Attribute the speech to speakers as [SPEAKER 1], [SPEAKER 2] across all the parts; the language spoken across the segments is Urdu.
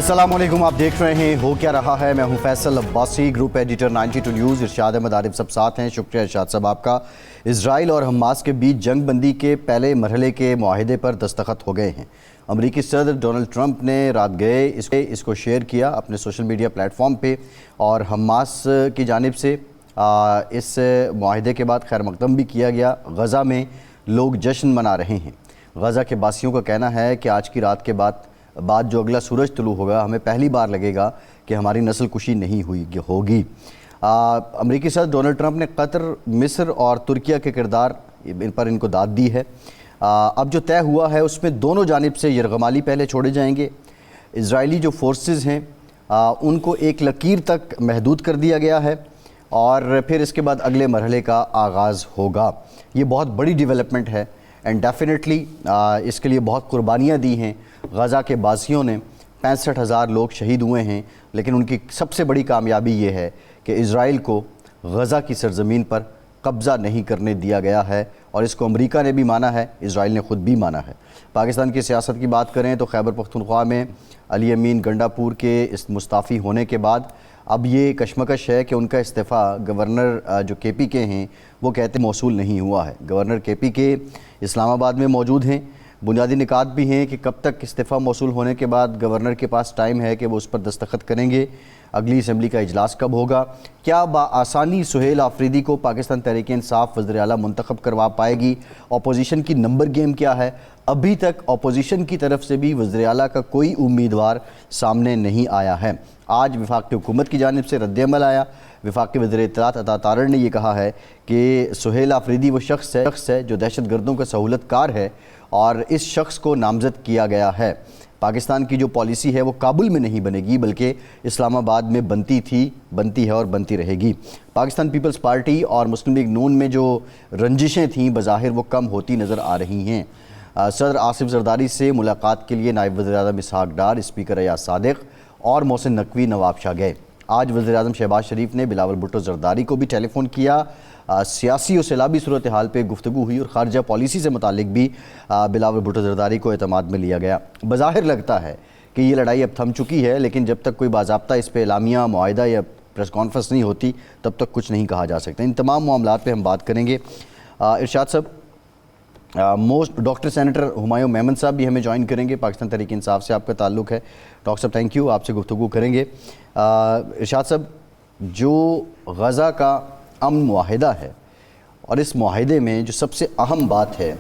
[SPEAKER 1] السلام علیکم، آپ دیکھ رہے ہیں ہو کیا رہا ہے۔ میں ہوں Faisal Abbasi, group editor 92 news. Irshad Ahmad Arif صاحب ساتھ ہیں۔ شکریہ ارشاد صاحب آپ کا۔ اسرائیل اور حماس کے بیچ جنگ بندی کے پہلے مرحلے کے معاہدے پر دستخط ہو گئے ہیں۔ امریکی صدر ڈونلڈ ٹرمپ نے رات گئے اس کو شیئر کیا اپنے سوشل میڈیا پلیٹ فارم پہ، اور حماس کی جانب سے اس معاہدے کے بعد خیر مقدم بھی کیا گیا۔ غزہ میں لوگ جشن منا رہے ہیں۔ غزہ کے باسیوں کا کہنا ہے کہ آج کی رات کے بعد جو اگلا سورج طلوع ہوگا، ہمیں پہلی بار لگے گا کہ ہماری نسل کشی نہیں ہوگی۔ امریکی صدر ڈونلڈ ٹرمپ نے قطر، مصر اور ترکیہ کے کردار پر ان کو داد دی ہے۔ اب جو طے ہوا ہے اس میں دونوں جانب سے یرغمالی پہلے چھوڑے جائیں گے۔ اسرائیلی جو فورسز ہیں ان کو ایک لکیر تک محدود کر دیا گیا ہے، اور پھر اس کے بعد اگلے مرحلے کا آغاز ہوگا۔ یہ بہت بڑی ڈیولپمنٹ ہے، اینڈ ڈیفینیٹلی اس کے لیے بہت قربانیاں دی ہیں غزہ کے باسیوں نے۔ 65,000 لوگ شہید ہوئے ہیں، لیکن ان کی سب سے بڑی کامیابی یہ ہے کہ اسرائیل کو غزہ کی سرزمین پر قبضہ نہیں کرنے دیا گیا ہے، اور اس کو امریکہ نے بھی مانا ہے، اسرائیل نے خود بھی مانا ہے۔ پاکستان کی سیاست کی بات کریں تو خیبر پختونخوا میں علی امین گنڈاپور کے مستعفی ہونے کے بعد اب یہ کشمکش ہے کہ ان کا استعفیٰ گورنر جو کے پی کے ہیں وہ کہتے موصول نہیں ہوا ہے۔ گورنر کے پی کے اسلام آباد میں موجود ہیں۔ بنیادی نکات بھی ہیں کہ کب تک استعفیٰ موصول ہونے کے بعد گورنر کے پاس ٹائم ہے کہ وہ اس پر دستخط کریں گے، اگلی اسمبلی کا اجلاس کب ہوگا، کیا بآسانی سہیل آفریدی کو پاکستان تحریک انصاف وزیر اعلیٰ منتخب کروا پائے گی، اپوزیشن کی نمبر گیم کیا ہے۔ ابھی تک اپوزیشن کی طرف سے بھی وزیر اعلیٰ کا کوئی امیدوار سامنے نہیں آیا ہے۔ آج وفاقی حکومت کی جانب سے رد عمل آیا۔ وفاقی وزیر اطلاعات عطا تارڑ نے یہ کہا ہے کہ سہیل آفریدی وہ شخص ہے جو دہشت گردوں کا سہولت کار ہے، اور اس شخص کو نامزد کیا گیا ہے۔ پاکستان کی جو پالیسی ہے وہ کابل میں نہیں بنے گی، بلکہ اسلام آباد میں بنتی ہے اور بنتی رہے گی۔ پاکستان پیپلز پارٹی اور مسلم لیگ نون میں جو رنجشیں تھیں بظاہر وہ کم ہوتی نظر آ رہی ہیں۔ صدر آصف زرداری سے ملاقات کے لیے نائب وزیر اعظم اسحاق ڈار، اسپیکر ایاز صادق اور محسن نقوی نواب شاہ گئے۔ آج وزیر اعظم شہباز شریف نے بلاول بھٹو زرداری کو بھی ٹیلی فون کیا۔ سیاسی و سیلابی صورتحال پہ گفتگو ہوئی، اور خارجہ پالیسی سے متعلق بھی بلاول بھٹو زرداری کو اعتماد میں لیا گیا۔ بظاہر لگتا ہے کہ یہ لڑائی اب تھم چکی ہے، لیکن جب تک کوئی باضابطہ اس پہ اعلامیہ، معاہدہ یا پریس کانفرنس نہیں ہوتی تب تک کچھ نہیں کہا جا سکتا۔ ان تمام معاملات پہ ہم بات کریں گے۔ ارشاد صاحب، ڈاکٹر سینیٹر ہمایوں میمن صاحب بھی ہمیں جوائن کریں گے، پاکستان تحریک انصاف سے آپ کا تعلق ہے۔ ڈاکٹر صاحب تھینک یو، آپ سے گفتگو کریں گے۔ ارشاد صاحب، جو غزہ کا امن معاہدہ ہے، اور اس معاہدے میں جو سب سے اہم بات ہے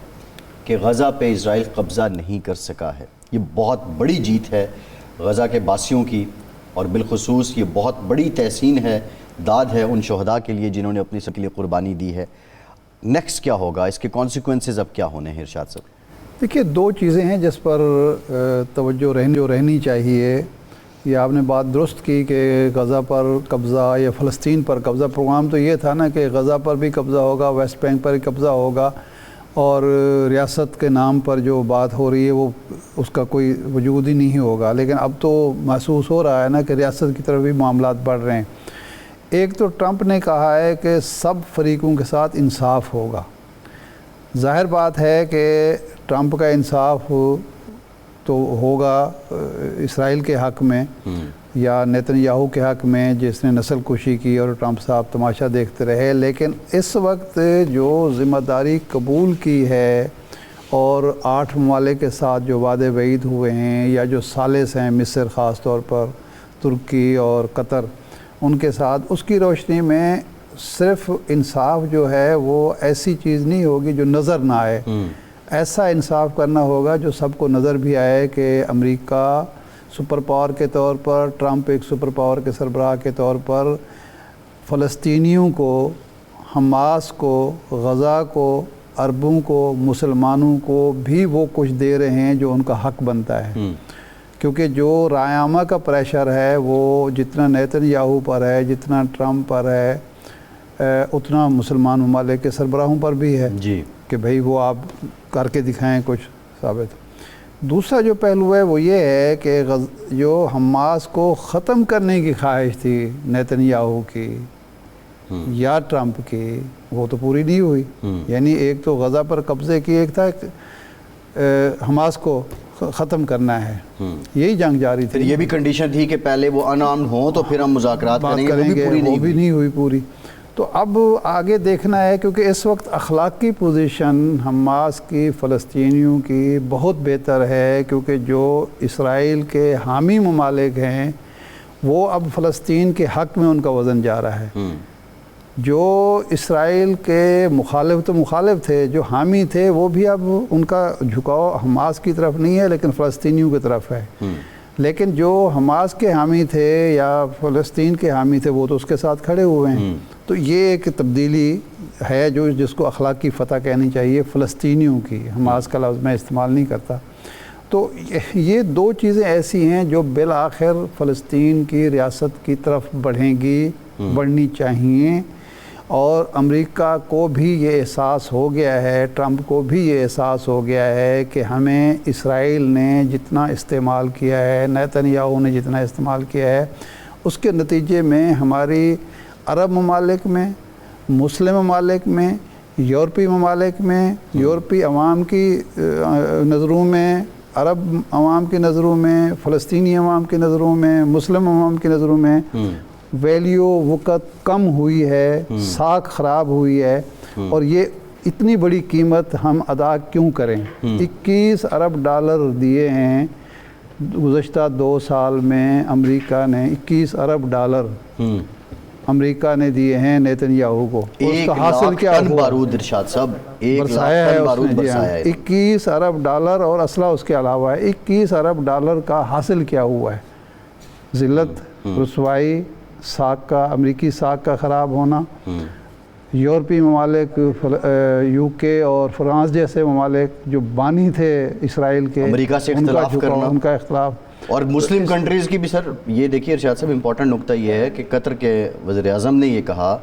[SPEAKER 1] کہ غزہ پہ اسرائیل قبضہ نہیں کر سکا ہے، یہ بہت بڑی جیت ہے غزہ کے باسیوں کی، اور بالخصوص یہ بہت بڑی تحسین ہے، داد ہے ان شہداء کے لیے جنہوں نے اپنی سب کے لیے قربانی دی ہے۔ نیکسٹ کیا ہوگا، اس کے کانسیکوینسز اب کیا ہونے ہیں ارشاد صاحب؟
[SPEAKER 2] دیکھیے، دو چیزیں ہیں جس پر توجہ رہنی چاہیے۔ یہ آپ نے بات درست کی کہ غزہ پر قبضہ یا فلسطین پر قبضہ، پروگرام تو یہ تھا نا کہ غزہ پر بھی قبضہ ہوگا، ویسٹ بینک پر بھی قبضہ ہوگا، اور ریاست کے نام پر جو بات ہو رہی ہے وہ اس کا کوئی وجود ہی نہیں ہوگا۔ لیکن اب تو محسوس ہو رہا ہے نا کہ ریاست کی طرف بھی معاملات بڑھ رہے ہیں۔ ایک تو ٹرمپ نے کہا ہے کہ سب فریقوں کے ساتھ انصاف ہوگا۔ ظاہر بات ہے کہ ٹرمپ کا انصاف تو ہوگا اسرائیل کے حق میں یا نیتن یاہو کے حق میں جس نے نسل کشی کی اور ٹرمپ صاحب تماشا دیکھتے رہے، لیکن اس وقت جو ذمہ داری قبول کی ہے اور 8 ممالک کے ساتھ جو وعدے وعید ہوئے ہیں، یا جو ثالث ہیں، مصر خاص طور پر، ترکی اور قطر، ان کے ساتھ، اس کی روشنی میں صرف انصاف جو ہے وہ ایسی چیز نہیں ہوگی جو نظر نہ آئے۔ ایسا انصاف کرنا ہوگا جو سب کو نظر بھی آئے کہ امریکہ سپر پاور کے طور پر، ٹرمپ ایک سپر پاور کے سربراہ کے طور پر فلسطینیوں کو، حماس کو، غزہ کو، عربوں کو، مسلمانوں کو بھی وہ کچھ دے رہے ہیں جو ان کا حق بنتا ہے۔ کیونکہ جو رائے عامہ کا پریشر ہے وہ جتنا نیتن یاہو پر ہے، جتنا ٹرمپ پر ہے، اتنا مسلمان ممالک کے سربراہوں پر بھی ہے
[SPEAKER 1] جی،
[SPEAKER 2] کہ بھئی وہ آپ کر کے دکھائیں کچھ ثابت۔ دوسرا جو پہلو ہے وہ یہ ہے کہ جو حماس کو ختم کرنے کی خواہش تھی نیتن یاہو کی یا ٹرمپ کی، وہ تو پوری نہیں ہوئی۔ یعنی ایک تو غزہ پر قبضے کی، ایک تھا حماس کو ختم کرنا ہے. یہی جنگ جاری تھی.
[SPEAKER 1] پھر یہ بھی کنڈیشن تھی کہ پہلے وہ ان آرمڈ ہوں تو پھر ہم مذاکرات کریں گے,
[SPEAKER 2] وہ بھی نہیں ہوئی پوری. تو اب آگے دیکھنا ہے, کیونکہ اس وقت اخلاقی پوزیشن حماس کی, فلسطینیوں کی بہت بہتر ہے, کیونکہ جو اسرائیل کے حامی ممالک ہیں وہ اب فلسطین کے حق میں ان کا وزن جا رہا ہے. جو اسرائیل کے مخالف تھے, جو حامی تھے, وہ بھی اب ان کا جھکاؤ حماس کی طرف نہیں ہے لیکن فلسطینیوں کی طرف ہے. لیکن جو حماس کے حامی تھے یا فلسطین کے حامی تھے وہ تو اس کے ساتھ کھڑے ہوئے ہیں. تو یہ ایک تبدیلی ہے جس کو اخلاقی فتح کہنی چاہیے فلسطینیوں کی. حماس کا لفظ میں استعمال نہیں کرتا. تو یہ دو چیزیں ایسی ہیں جو بالآخر فلسطین کی ریاست کی طرف بڑھنی چاہیے. اور امریکہ کو بھی یہ احساس ہو گیا ہے, ٹرمپ کو بھی یہ احساس ہو گیا ہے کہ ہمیں اسرائیل نے جتنا استعمال کیا ہے, نیتن یاہو نے جتنا استعمال کیا ہے, اس کے نتیجے میں ہماری عرب ممالک میں, مسلم ممالک میں, یورپی ممالک میں, یورپی عوام کی نظروں میں, عرب عوام کی نظروں میں, فلسطینی عوام کی نظروں میں, مسلم عوام کی نظروں میں ویلیو وقت کم ہوئی ہے, ساکھ خراب ہوئی ہے. اور یہ اتنی بڑی قیمت ہم ادا کیوں کریں؟ 21 ارب ڈالر دیے ہیں گزشتہ 2 سال میں امریکہ نے. 21 ارب ڈالر امریکہ نے دیے ہیں نیتن یاہو کو. اس کا حاصل کیا ہوا؟
[SPEAKER 1] بارود ارشاد صاحب, 1 لاکھ ٹن بارود برسایا ہے.
[SPEAKER 2] 21 ارب ڈالر اور اسلحہ اس کے علاوہ ہے. 21 ارب ڈالر کا حاصل کیا ہوا ہے؟ ذلت, رسوائی, ساکھ کا, امریکی ساکھ کا خراب ہونا. یورپی ممالک, یو کے اور فرانس جیسے ممالک جو بانی تھے اسرائیل کے,
[SPEAKER 1] امریکہ سے اختلاف کرنا,
[SPEAKER 2] ان کا اختلاف.
[SPEAKER 1] اور مسلم کنٹریز کی بھی. سر یہ دیکھیے ارشاد صاحب, امپورٹنٹ نقطہ یہ ہے کہ قطر کے وزیر اعظم نے یہ کہا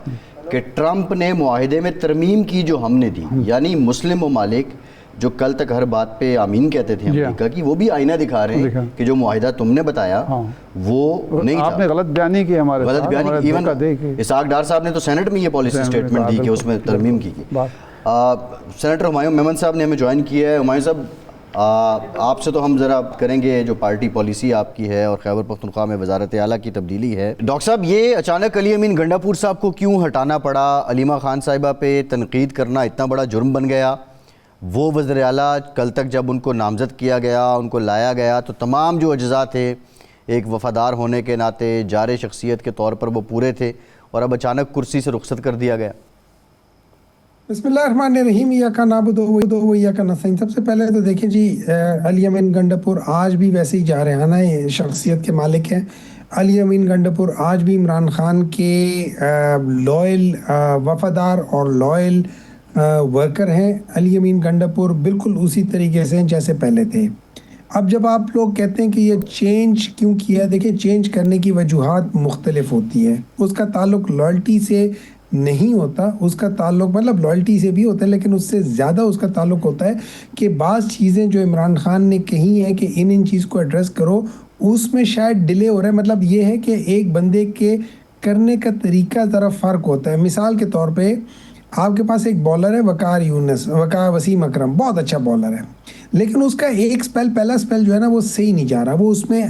[SPEAKER 1] کہ ٹرمپ نے معاہدے میں ترمیم کی جو ہم نے دی, یعنی مسلم ممالک جو کل تک ہر بات پہ آمین کہتے تھے امریکہ کی, وہ بھی آئینہ دکھا رہے ہیں کہ جو معاہدہ تم نے بتایا وہ نہیں تھا.
[SPEAKER 2] آپ نے غلط بیانی کی ہمارے ساتھ.
[SPEAKER 1] غلط بیانی. ایون اسحاق ڈار صاحب نے تو سینٹ میں یہ پالیسی سٹیٹمنٹ دی کہ اس میں ترمیم کی. سینیٹر ہمایوں میمن صاحب نے ہمیں جوائن کیا ہے. ہمایوں صاحب, آپ سے تو ہم ذرا کریں گے جو پارٹی پالیسی آپ کی ہے اور خیبر پختونخوا میں وزارت اعلیٰ کی تبدیلی ہے. ڈاکٹر صاحب, یہ اچانک علی امین گنڈاپور صاحب کو کیوں ہٹانا پڑا؟ علیمہ خان صاحبہ پہ تنقید کرنا اتنا بڑا جرم بن گیا. وہ وزیر اعلیٰ کل تک جب ان کو نامزد کیا گیا, ان کو لایا گیا, تو تمام جو اجزاء تھے ایک وفادار ہونے کے ناطے, جار شخصیت کے طور پر وہ پورے تھے, اور اب اچانک کرسی سے رخصت کر دیا گیا.
[SPEAKER 3] بسم اللہ الرحمن الرحیم. ایاک نعبد و ایاک نستعین. سب سے پہلے تو دیکھیں جی, علی امین گنڈاپور آج بھی ویسے ہی جارحانہ شخصیت کے مالک ہیں. علی امین گنڈاپور آج بھی عمران خان کے لائل وفادار اور لائل ورکر ہیں. علی امین گنڈاپور بالکل اسی طریقے سے جیسے پہلے تھے. اب جب آپ لوگ کہتے ہیں کہ یہ چینج کیوں کیا, دیکھیں چینج کرنے کی وجوہات مختلف ہوتی ہیں. اس کا تعلق لائلٹی سے نہیں ہوتا, اس کا تعلق مطلب لائلٹی سے بھی ہوتا ہے لیکن اس سے زیادہ اس کا تعلق ہوتا ہے کہ بعض چیزیں جو عمران خان نے کہی ہیں کہ ان چیز کو ایڈریس کرو, اس میں شاید ڈیلے ہو رہا ہے. مطلب یہ ہے کہ ایک بندے کے کرنے کا طریقہ ذرا فرق ہوتا ہے. مثال کے طور پہ آپ کے پاس ایک بالر ہے وسیم اکرم, بہت اچھا بالر ہے, لیکن اس کا ایک سپیل, پہلا سپیل جو ہے نا وہ صحیح نہیں جا رہا. وہ اس میں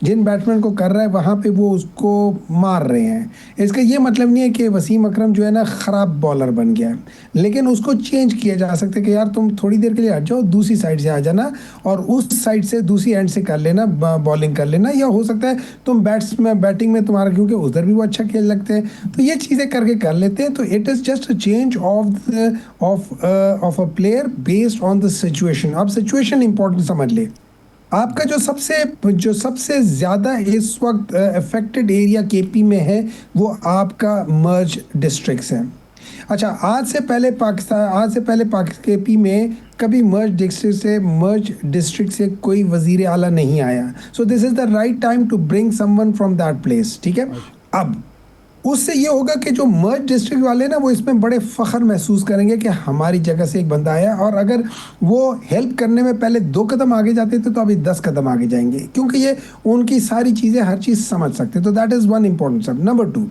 [SPEAKER 3] جن بیٹسمین کو کر رہا ہے وہاں پہ وہ اس کو مار رہے ہیں. اس کا یہ مطلب نہیں ہے کہ وسیم اکرم جو ہے نا خراب بالر بن گیا ہے, لیکن اس کو چینج کیا جا سکتا ہے کہ یار تم تھوڑی دیر کے لیے ہٹ جاؤ, دوسری سائڈ سے آ جانا اور اس سائڈ سے دوسری اینڈ سے کر لینا, بالنگ کر لینا. یا ہو سکتا ہے تم بیٹنگ میں تمہارا, کیونکہ ادھر بھی وہ اچھا کھیل لگتے ہیں, تو یہ چیزیں کر کے کر لیتے ہیں. تو it is just a change of a player based on the situation. اب سچویشن امپورٹنٹ سمجھ لے. آپ کا جو سب سے زیادہ اس وقت افیکٹڈ ایریا کے پی میں ہے وہ آپ کا مرج ڈسٹرکٹس ہیں. اچھا, آج سے پہلے کے پی میں کبھی مرج ڈسٹرکٹ سے کوئی وزیر اعلیٰ نہیں آیا. So this is the right time to bring someone from that place. ٹھیک ہے, اب اس سے یہ ہوگا کہ جو مرج ڈسٹرکٹ والے نا وہ اس میں بڑے فخر محسوس کریں گے کہ ہماری جگہ سے ایک بندہ آیا, اور اگر وہ ہیلپ کرنے میں پہلے 2 قدم آگے جاتے تھے تو ابھی 10 قدم آگے جائیں گے, کیونکہ یہ ان کی ساری چیزیں ہر چیز سمجھ سکتے. تو that is one important sub. Number 2,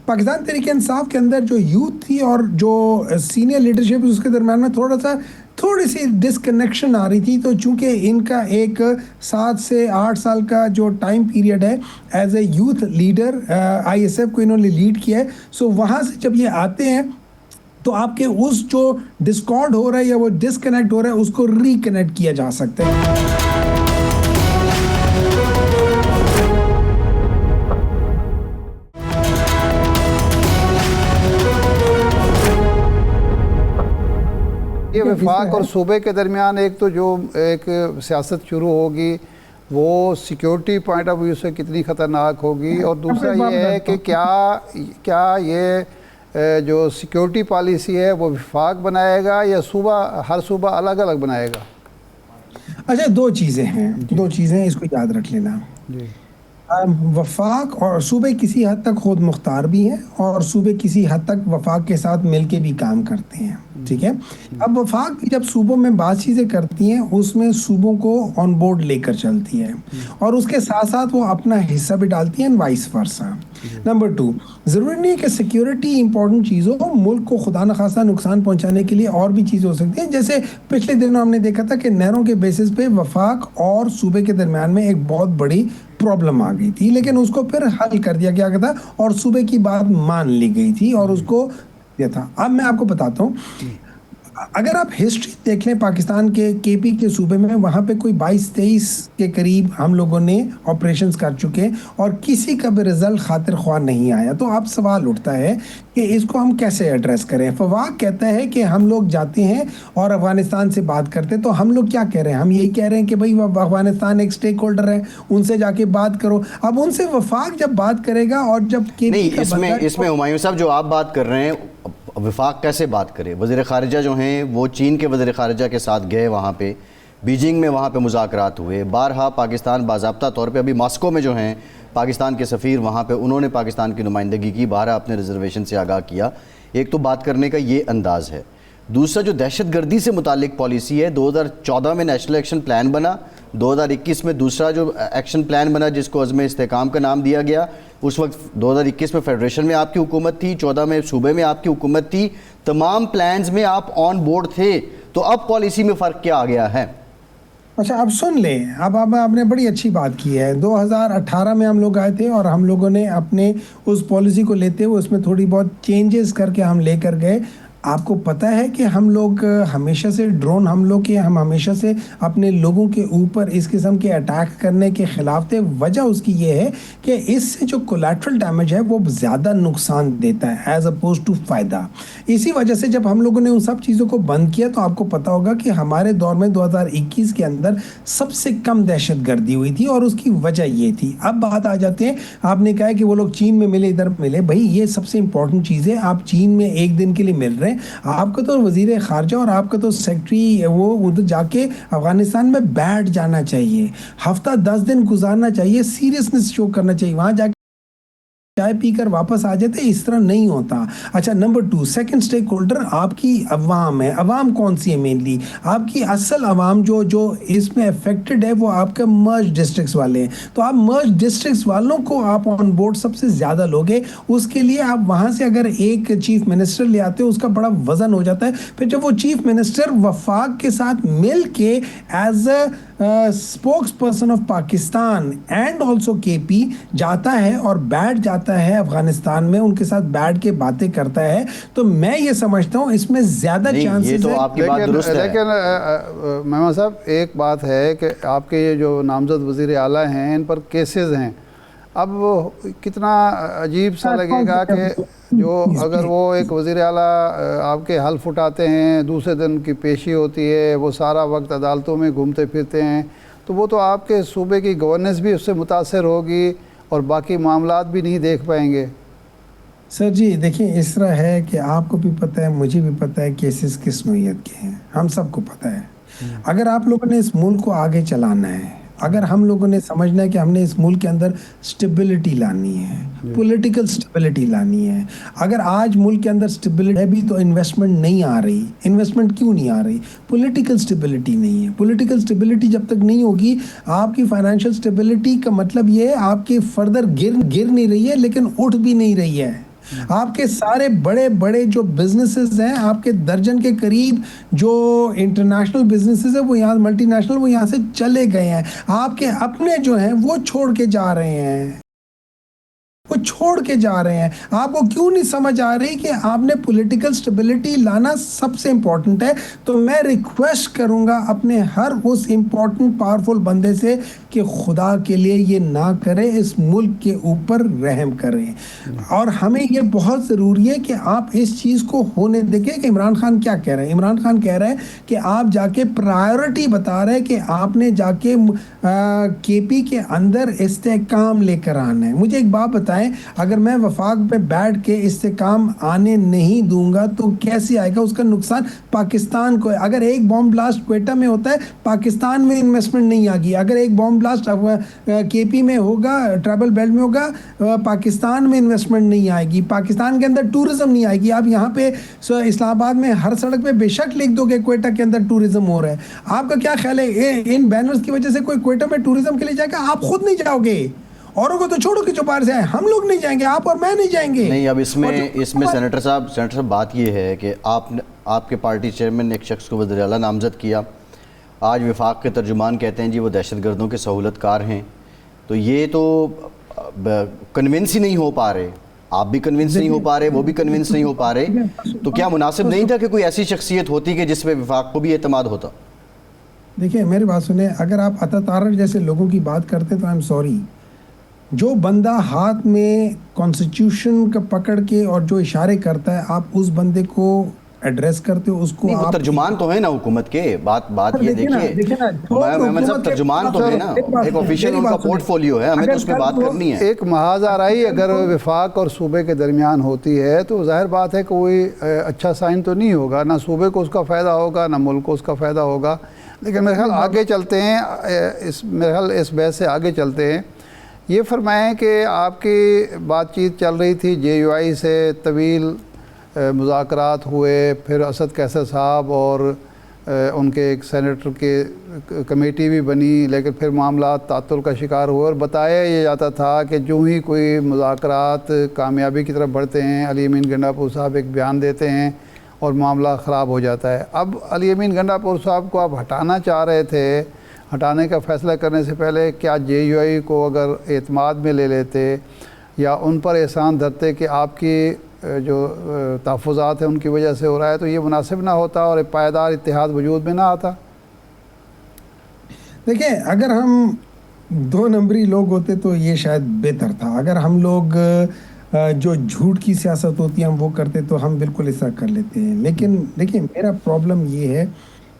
[SPEAKER 3] Pakistan Tehreek Insaf کے اندر جو یوتھ تھی اور جو سینئر لیڈرشپ اس کے درمیان میں تھوڑا سا تھوڑی سی ڈسکنیکشن آ رہی تھی. تو چونکہ ان کا ایک 7 سے 8 سال کا جو ٹائم پیریڈ ہے as a youth leader ISF کو انہوں نے لیڈ کیا ہے, سو وہاں سے جب یہ آتے ہیں تو آپ کے اس جو ڈسکارڈ ہو رہا ہے یا وہ ڈسکنیکٹ ہو رہا ہے اس کو ریکنیکٹ کیا جا سکتا ہے.
[SPEAKER 2] یہ وفاق اور صوبے کے درمیان ایک تو جو ایک سیاست شروع ہوگی وہ سیکیورٹی پوائنٹ آف ویو سے کتنی خطرناک ہوگی, اور دوسرا یہ ہے کہ کیا یہ جو سیکیورٹی پالیسی ہے وہ وفاق بنائے گا یا ہر صوبہ الگ الگ بنائے گا؟
[SPEAKER 3] اچھا, دو چیزیں ہیں اس کو یاد رکھ لینا. وفاق اور صوبے کسی حد تک خود مختار بھی ہیں اور صوبے کسی حد تک وفاق کے ساتھ مل کے بھی کام کرتے ہیں, ٹھیک ہے. اب وفاق بھی جب صوبوں میں بعض چیزیں کرتی ہیں اس میں صوبوں کو آن بورڈ لے کر چلتی ہے اور اس کے ساتھ ساتھ وہ اپنا حصہ بھی ڈالتی ہیں, وائس ورسا. نمبر 2, ضروری نہیں کہ سیکیورٹی امپورٹنٹ چیز ہو, ملک کو خدا نخواستہ نقصان پہنچانے کے لیے اور بھی چیزیں ہو سکتی ہیں. جیسے پچھلے دنوں ہم نے دیکھا تھا کہ نہروں کے بیسس پہ وفاق اور صوبے کے درمیان میں ایک بہت بڑی پرابلم آ گئی تھی, لیکن اس کو پھر حل کر دیا گیا تھا اور صوبے کی بات مان لی گئی تھی اور اس کو دیا تھا. اب میں آپ کو بتاتا ہوں, اگر آپ ہسٹری دیکھ لیں پاکستان کے KP کے صوبے میں, وہاں پہ کوئی 22-23 کے قریب ہم لوگوں نے آپریشنز کر چکے اور کسی کا بھی رزلٹ خاطر خواہ نہیں آیا. تو اب سوال اٹھتا ہے کہ اس کو ہم کیسے ایڈریس کریں. فواق کہتا ہے کہ ہم لوگ جاتے ہیں اور افغانستان سے بات کرتے, تو ہم لوگ کیا کہہ رہے ہیں؟ ہم یہی کہہ رہے ہیں کہ بھائی افغانستان ایک سٹیک ہولڈر ہے, ان سے جا کے بات کرو. اب ان سے وفاق جب بات کرے گا اور جب
[SPEAKER 1] نہیں, اس میں ہمایوں صاحب جو آپ بات کر رہے ہیں وفاق کیسے بات کرے؟ وزیر خارجہ جو ہیں وہ چین کے وزیر خارجہ کے ساتھ گئے, وہاں پہ بیجنگ میں وہاں پہ مذاکرات ہوئے. بارہا پاکستان باضابطہ طور پہ ابھی ماسکو میں جو ہیں پاکستان کے سفیر وہاں پہ انہوں نے پاکستان کی نمائندگی کی, بارہا اپنے ریزرویشن سے آگاہ کیا. ایک تو بات کرنے کا یہ انداز ہے. دوسرا جو دہشت گردی سے متعلق پالیسی ہے, 2014 میں نیشنل ایکشن پلان بنا, 2021 میں دوسرا جو ایکشن پلان بنا جس کو عزم استحکام کا نام دیا گیا. اس وقت 2021 میں فیڈریشن میں آپ کی حکومت تھی, 14 میں صوبے میں آپ کی حکومت تھی, تمام پلانز میں آپ آن بورڈ تھے. تو اب پالیسی میں فرق کیا آ گیا ہے؟
[SPEAKER 3] اچھا, اب سن لیں, اب آپ نے بڑی اچھی بات کی ہے. 2018 میں ہم لوگ آئے تھے اور ہم لوگوں نے اپنے اس پالیسی کو لیتے ہوئے اس میں تھوڑی بہت چینجز کر کے ہم لے کر گئے. آپ کو پتہ ہے کہ ہم لوگ ہمیشہ سے ڈرون حملوں کے, ہم ہمیشہ سے اپنے لوگوں کے اوپر اس قسم کے اٹیک کرنے کے خلاف تھے. وجہ اس کی یہ ہے کہ اس سے جو کولیٹرل ڈیمیج ہے وہ زیادہ نقصان دیتا ہے ایز اپوز ٹو فائدہ. اسی وجہ سے جب ہم لوگوں نے ان سب چیزوں کو بند کیا تو آپ کو پتہ ہوگا کہ ہمارے دور میں 2021 کے اندر سب سے کم دہشت گردی ہوئی تھی اور اس کی وجہ یہ تھی. اب بات آ جاتے ہیں, آپ نے کہا کہ وہ لوگ چین میں ملے, ادھر ملے. بھائی یہ سب سے امپورٹنٹ چیز ہے. آپ چین میں ایک دن کے لیے مل رہے ہیں, آپ کا تو وزیر خارجہ اور آپ کا تو سیکٹری وہ ادھر جا کے افغانستان میں بیٹھ جانا چاہیے, ہفتہ 10 دن گزارنا چاہیے, سیریسنس شو کرنا چاہیے. وہاں جا کے چائے پی کر واپس آ جاتے, اس طرح نہیں ہوتا. اچھا, نمبر 2, سیکنڈ سٹیک ہولڈر آپ کی عوام ہے. عوام کون سی ہے؟ مینلی آپ کی اصل عوام جو اس میں افیکٹڈ ہے وہ آپ کے مرج ڈسٹرکٹس والے ہیں. تو آپ مرج ڈسٹرکٹس والوں کو آپ آن بورڈ سب سے زیادہ لوگے. اس کے لیے آپ وہاں سے اگر ایک چیف منسٹر لے آتے ہو اس کا بڑا وزن ہو جاتا ہے. پھر جب وہ چیف منسٹر وفاق کے ساتھ مل کے as a spokes person of Pakistan and also KP جاتا ہے اور بیٹھ جاتا ہے افغانستان میں, ان کے ساتھ بیٹھ کے باتیں کرتا ہے, تو میں یہ سمجھتا ہوں اس میں زیادہ چانسز ہے.
[SPEAKER 2] لیکن مہمان صاحب ایک بات ہے کہ آپ کے یہ جو نامزد وزیر اعلیٰ ہیں ان پر کیسز ہیں. اب کتنا عجیب سا لگے گا کہ جو اگر وہ ایک وزیر اعلیٰ آپ کے حلف اٹھاتے ہیں, دوسرے دن کی پیشی ہوتی ہے, وہ سارا وقت عدالتوں میں گھومتے پھرتے ہیں, تو وہ تو آپ کے صوبے کی گورننس بھی اس سے متاثر ہوگی اور باقی معاملات بھی نہیں دیکھ پائیں گے.
[SPEAKER 3] سر جی دیکھیں, اس طرح ہے کہ آپ کو بھی پتہ ہے, مجھے بھی پتہ ہے کیسز کس نوعیت کے ہیں, ہم سب کو پتہ ہے. اگر آپ لوگوں نے اس ملک کو آگے چلانا ہے, اگر ہم لوگوں نے سمجھنا ہے کہ ہم نے اس ملک کے اندر سٹیبلٹی لانی ہے, پولیٹیکل سٹیبلٹی لانی ہے, اگر آج ملک کے اندر سٹیبلٹی ہے بھی تو انویسٹمنٹ نہیں آ رہی. انویسٹمنٹ کیوں نہیں آ رہی؟ پولیٹیکل سٹیبلٹی نہیں ہے. پولیٹیکل سٹیبلٹی جب تک نہیں ہوگی, آپ کی فائنینشیل سٹیبلٹی کا مطلب یہ ہے آپ کی فردر گر نہیں رہی ہے لیکن اٹھ بھی نہیں رہی ہے. آپ کے سارے بڑے بڑے جو بزنسز ہیں، آپ کے درجن کے قریب جو انٹرنیشنل بزنسز ہیں وہ یہاں ملٹی نیشنل وہ یہاں سے چلے گئے ہیں. آپ کے اپنے جو ہیں وہ چھوڑ کے جا رہے ہیں، وہ چھوڑ کے جا رہے ہیں. آپ کو کیوں نہیں سمجھ آ رہی کہ آپ نے پولیٹیکل سٹیبلٹی لانا سب سے امپورٹنٹ ہے؟ تو میں ریکویسٹ کروں گا اپنے ہر اس امپورٹنٹ پاورفل بندے سے کہ خدا کے لیے یہ نہ کرے، اس ملک کے اوپر رحم کریں. اور ہمیں یہ بہت ضروری ہے کہ آپ اس چیز کو ہونے دیکھیں کہ عمران خان کیا کہہ رہے ہیں. عمران خان کہہ رہے ہیں کہ آپ جا کے پرائیورٹی بتا رہے ہیں کہ آپ نے جا کے کے پی کے اندر استحکام لے کر آنا ہے. مجھے ایک بات بتائیں، اگر میں وفاق پہ بیٹھ کے استحکام آنے نہیں دوں گا تو کیسے آئے گا؟ اس کا نقصان پاکستان کو ہے. اگر ایک بوم بلاسٹ کوئٹہ میں ہوتا ہے پاکستان میں انویسٹمنٹ نہیں آگی. اگر ایک بوم بلاسٹ کے پی میں ہوگا، ٹرائبل بیلٹ میں ہوگا، پاکستان میں انویسٹمنٹ نہیں آئے گی، پاکستان کے اندر ٹورزم نہیں آئے گی. آپ یہاں پہ اسلام آباد میں ہر سڑک پہ بے شک لکھ دو کہ کوئٹہ کے اندر ٹورزم ہو رہا ہے. آپ کا کیا خیال ہے ان بینرز کی وجہ سے کوئی کوئٹہ میں ٹورزم کے لیے جائے گا؟ آپ خود نہیں جاؤ گے، اوروں کو تو چھوڑو کہ جو باہر سے آئے. ہم لوگ نہیں جائیں گے، آپ اور میں نہیں جائیں گے.
[SPEAKER 1] نہیں، اب اس میں سینیٹر صاحب بات یہ ہے کہ آپ کے پارٹی چیئرمین نے ایک شخص کو وزیر اعلیٰ نامزد کیا. آج وفاق کے ترجمان کہتے ہیں جی وہ دہشت گردوں کے سہولت کار ہیں. تو یہ تو کنونس ہی نہیں ہو پا رہے، آپ بھی کنونس نہیں ہو پا رہے، وہ بھی کنونس نہیں ہو پا رہے. تو کیا مناسب نہیں تھا کہ کوئی ایسی شخصیت ہوتی کہ جس پہ وفاق کو بھی اعتماد ہوتا؟
[SPEAKER 3] دیکھیں میری بات سنیں، اگر آپ عطا تارڑ جیسے لوگوں کی بات کرتے تو آئی ایم سوری. جو بندہ ہاتھ میں کانسٹیٹیوشن کا پکڑ کے اور جو اشارے کرتا ہے، آپ اس بندے کو ایڈریس کرتے ہو، اس کو
[SPEAKER 1] نہیں، وہ ترجمان تو ہے نا حکومت کے. بات یہ دیکھیے محمد صاحب، ترجمان تو ہے نا، ایک آفیشیل ان کا پورٹ فولیو ہے، ہمیں تو اس پہ بات کرنی ہے.
[SPEAKER 2] ایک محاذ آرائی اگر وفاق اور صوبے کے درمیان ہوتی ہے تو ظاہر بات ہے کہ کوئی اچھا سائن تو نہیں ہوگا، نہ صوبے کو اس کا فائدہ ہوگا نہ ملک کو اس کا فائدہ ہوگا. لیکن میرے خیال آگے چلتے ہیں، میرے خیال اس بحث سے آگے چلتے ہیں. یہ فرمائیں کہ آپ کی بات چیت چل رہی تھی جے یو آئی سے، طویل مذاکرات ہوئے، پھر اسد قیصر صاحب اور ان کے ایک سینیٹر کے کمیٹی بھی بنی، لیکن پھر معاملات تعطل کا شکار ہوئے اور بتایا یہ جاتا تھا کہ جو ہی کوئی مذاکرات کامیابی کی طرف بڑھتے ہیں علی امین گنڈاپور صاحب ایک بیان دیتے ہیں اور معاملہ خراب ہو جاتا ہے. اب علی امین گنڈاپور صاحب کو آپ ہٹانا چاہ رہے تھے، ہٹانے کا فیصلہ کرنے سے پہلے کیا جے یو آئی کو اگر اعتماد میں لے لیتے یا ان پر احسان دھرتے کہ آپ کی جو تحفظات ہیں ان کی وجہ سے ہو رہا ہے، تو یہ مناسب نہ ہوتا اور ایک پائیدار اتحاد وجود میں نہ آتا؟
[SPEAKER 3] دیکھیں اگر ہم دو نمبری لوگ ہوتے تو یہ شاید بہتر تھا. اگر ہم لوگ جو جھوٹ کی سیاست ہوتی ہے ہم وہ کرتے تو ہم بالکل ایسا کر لیتے ہیں. لیکن دیکھیں میرا پرابلم یہ ہے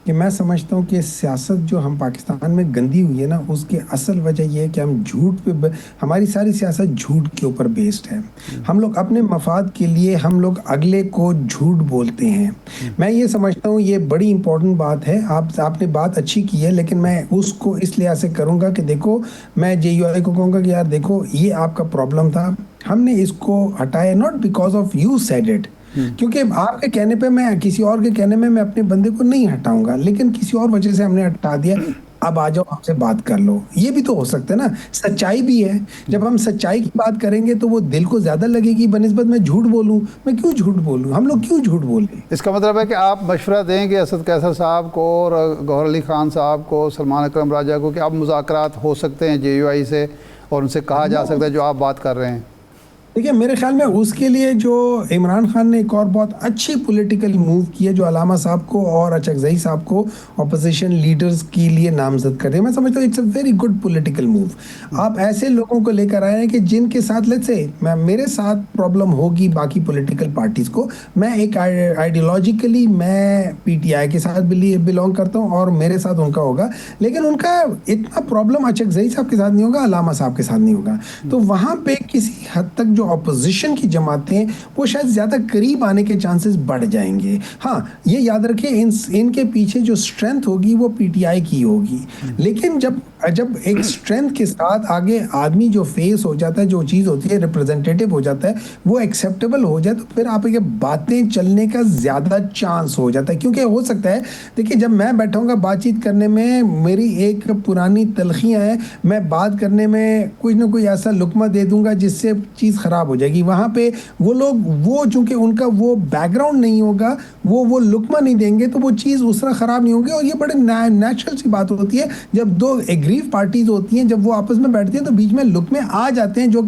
[SPEAKER 3] کہ میں سمجھتا ہوں کہ سیاست جو ہم پاکستان میں گندی ہوئی ہے نا، اس کی اصل وجہ یہ ہے کہ ہم جھوٹ پہ ہماری ساری سیاست جھوٹ کے اوپر بیسڈ ہے. ہم لوگ اپنے مفاد کے لیے ہم لوگ اگلے کو جھوٹ بولتے ہیں. میں یہ سمجھتا ہوں یہ بڑی امپورٹنٹ بات ہے. آپ نے بات اچھی کی ہے، لیکن میں اس کو اس لحاظ سے کروں گا کہ دیکھو میں جے یو آئی کو کہوں گا کہ یار دیکھو یہ آپ کا پرابلم تھا، ہم نے اس کو ہٹایا not because of you said it, کیونکہ آپ کے کہنے پہ میں کسی اور کے کہنے میں اپنے بندے کو نہیں ہٹاؤں گا، لیکن کسی اور وجہ سے ہم نے ہٹا دیا. اب آ جاؤ آپ سے بات کر لو، یہ بھی تو ہو سکتا ہے نا. سچائی بھی ہے، جب ہم سچائی کی بات کریں گے تو وہ دل کو زیادہ لگے گی بنسبت میں جھوٹ بولوں. میں کیوں جھوٹ بولوں؟ ہم لوگ کیوں جھوٹ بولیں؟
[SPEAKER 2] اس کا مطلب ہے کہ آپ مشورہ دیں گے اسد قیصر صاحب کو اور گوہر علی خان صاحب کو، سلمان اکرم راجہ کو، کہ اب مذاکرات ہو سکتے ہیں جے یو آئی سے اور ان سے کہا جا سکتا ہے جو آپ بات کر رہے ہیں؟
[SPEAKER 3] دیکھیں میرے خیال میں اس کے لیے جو عمران خان نے ایک اور بہت اچھی پولیٹیکل موو کی ہے، جو علامہ صاحب کو اور اچکزئی صاحب کو اپوزیشن لیڈرز کے لیے نامزد کر رہے ہیں. میں سمجھتا ہوں it's a very good political move. آپ ایسے لوگوں کو لے کر آئے ہیں کہ جن کے ساتھ لیٹس سے میرے ساتھ پرابلم ہوگی باقی پولیٹیکل پارٹیز کو. میں ایک آئیڈیولوجیکلی میں پی ٹی آئی کے ساتھ بلونگ کرتا ہوں اور میرے ساتھ ان کا ہوگا، لیکن ان کا اتنا پرابلم اچکزئی صاحب کے ساتھ نہیں ہوگا، علامہ صاحب کے ساتھ نہیں ہوگا. تو وہاں پہ کسی حد تک جو اپوزیشن کی جماعتیں وہ شاید زیادہ قریب آنے کے چانسز بڑھ جائیں گے. ہاں یہ یاد رکھیں ان کے پیچھے جو اسٹرینتھ ہوگی وہ پی ٹی آئی کی ہوگی، لیکن جب ایک اسٹرینتھ کے ساتھ آگے آدمی جو فیس ہو جاتا ہے، جو چیز ہوتی ہے ریپرزینٹیٹیو ہو جاتا ہے، وہ ایکسیپٹیبل ہو جائے تو پھر آپ یہ باتیں چلنے کا زیادہ چانس ہو جاتا ہے. کیونکہ ہو سکتا ہے دیکھیں جب میں بیٹھوں گا بات چیت کرنے میں میری ایک پرانی تلخیاں ہیں، میں بات کرنے میں کچھ نہ کوئی ایسا لقمہ دے دوں گا جس سے چیز خراب خراب ہو جائے گی. وہاں پہ وہ لوگ وہ چونکہ ان کا وہ بیک گراؤنڈ نہیں ہوگا, وہ لقمہ نہیں دیں گے, تو وہ چیز اس طرح خراب نہیں ہوگی. اور یہ بڑے نیچرل سی بات ہوتی ہے جب دو ایگریو پارٹیز ہوتی ہیں, جب وہ آپس میں بیٹھتی ہیں تو بیچ میں لقمے آ جاتے ہیں جو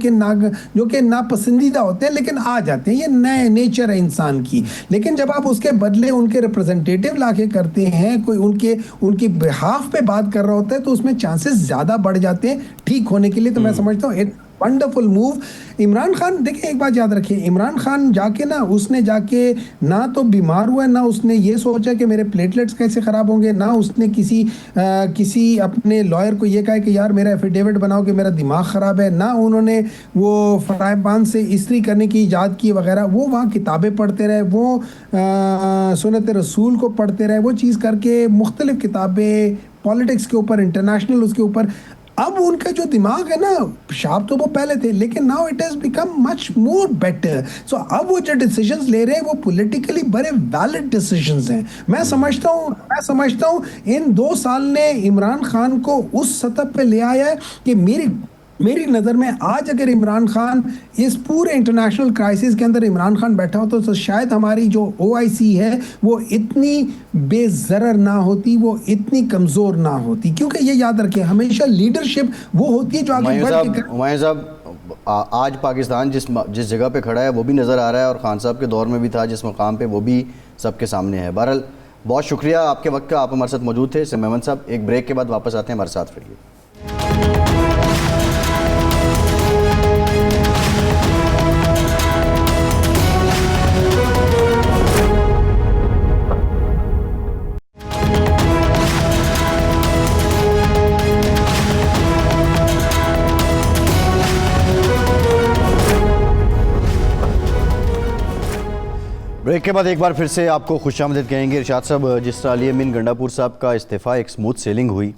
[SPEAKER 3] کہ ناپسندیدہ ہوتے ہیں, لیکن آ جاتے ہیں. یہ نئے نیچر ہے انسان کی. لیکن جب آپ اس کے بدلے ان کے ریپرزنٹیٹیو لا کے کرتے ہیں, کوئی ان کے بہاف پہ بات کر رہا ہوتا ہے, تو اس میں چانسز زیادہ بڑھ جاتے ہیں ٹھیک ہونے کے لیے. تو میں سمجھتا ہوں ونڈرفل موو. عمران خان دیکھیں, ایک بات یاد رکھیں, عمران خان اس نے جا کے نہ تو بیمار ہوا, نہ اس نے یہ سوچا کہ میرے پلیٹلیٹس کیسے خراب ہوں گے, نہ اس نے کسی اپنے لائر کو یہ کہا کہ یار میرا ایفیڈیوٹ بناؤ کہ میرا دماغ خراب ہے, نہ انہوں نے وہ فرائے پان سے استری کرنے کی ایجاد کی وغیرہ. وہ وہاں کتابیں پڑھتے رہے, وہ سنت رسول کو پڑھتے رہے, وہ چیز کر کے مختلف کتابیں پالیٹکس کے اوپر, انٹرنیشنل اس کے اوپر. اب ان کا جو دماغ ہے نا, شارپ تو وہ پہلے تھے, لیکن now it has become much more better. So اب وہ جو ڈیسیجنز لے رہے ہیں وہ پولیٹیکلی بڑے ویلڈ ڈیسیجنز ہیں. میں سمجھتا ہوں ان 2 سال نے عمران خان کو اس سطح پہ لے آیا ہے کہ میری نظر میں آج اگر عمران خان اس پورے انٹرنیشنل کرائسس کے اندر عمران خان بیٹھا ہو تو شاید ہماری جو OIC ہے وہ اتنی بے ضرر نہ ہوتی, وہ اتنی کمزور نہ ہوتی. کیونکہ یہ یاد رکھیں, ہمیشہ لیڈرشپ وہ ہوتی ہے جو آگے بڑھ کے.
[SPEAKER 1] ہمایوں صاحب, آج پاکستان جس جگہ پہ کھڑا ہے وہ بھی نظر آ رہا ہے, اور خان صاحب کے دور میں بھی تھا جس مقام پہ, وہ بھی سب کے سامنے ہے. بہرحال بہت شکریہ آپ کے وقت کا, آپ ہمارے ساتھ موجود تھے. میمن صاحب ایک بریک کے بعد واپس آتے ہیں ہمارے ساتھ رہیے. بریک کے بعد ایک بار پھر سے آپ کو خوش آمدید کہیں گے. ارشاد صاحب, جس طرح علی امین گنڈاپور صاحب کا استعفیٰ ایک سموتھ سیلنگ ہوئی,